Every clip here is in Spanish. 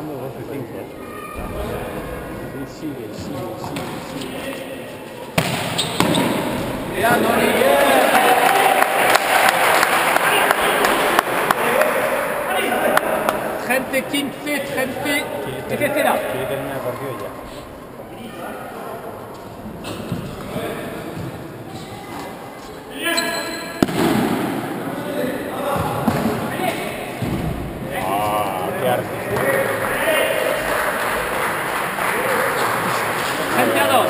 ganando 12-5. Sigue. Cuidado, Miguel. Gente 15, gente. ¿Qué te será? Quiere terminar el partido ya. Qué arte. Gente a 2.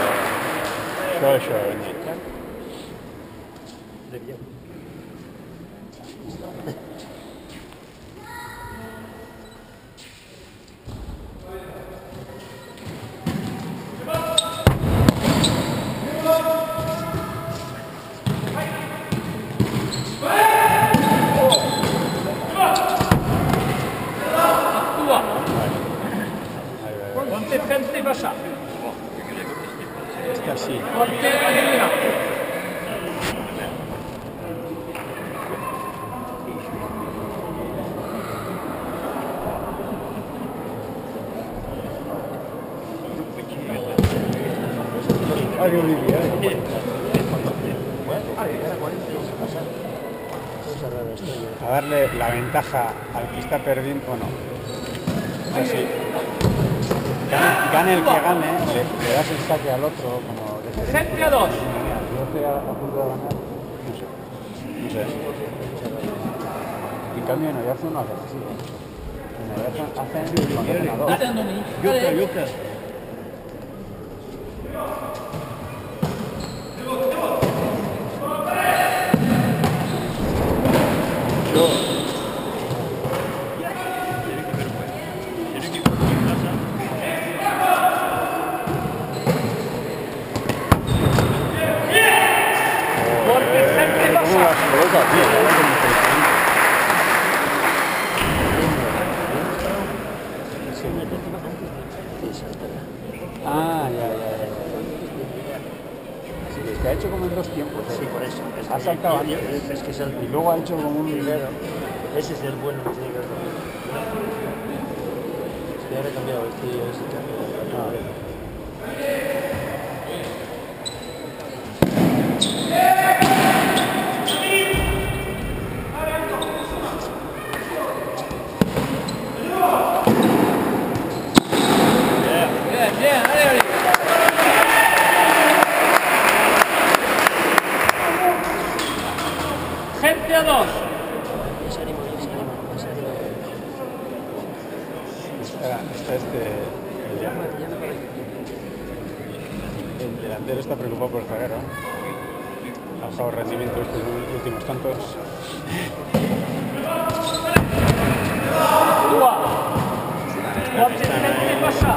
Yo. Actúa. Ponte frente y pasa. Está así. Ponte arriba. A darle la ventaja al que está perdiendo, bueno, así. Gane el que gane, le das el saque al otro, como de Gente a 2. yo estoy a punto de ganar, no sé. En cambio en Oyarzun no hace así. En Oyarzun hacen cuando hacen a dos. Dale, Andoni. Yuka. Porque gente ¿Cómo pasa. las coloca, tío? Ah, ya. Sí, es que ha hecho como en dos tiempos. Sí, por eso. Ha saltado antes. Es que es el Y luego ha hecho como un... primero. Ese es el bueno que tiene que ver. Se había cambiado ese cambio. Bien, dale. Gente a 2. Está el delantero está preocupado por Zaguero. Ha bajado rendimiento estos últimos tantos. Actúa. Ponte frente y pasa.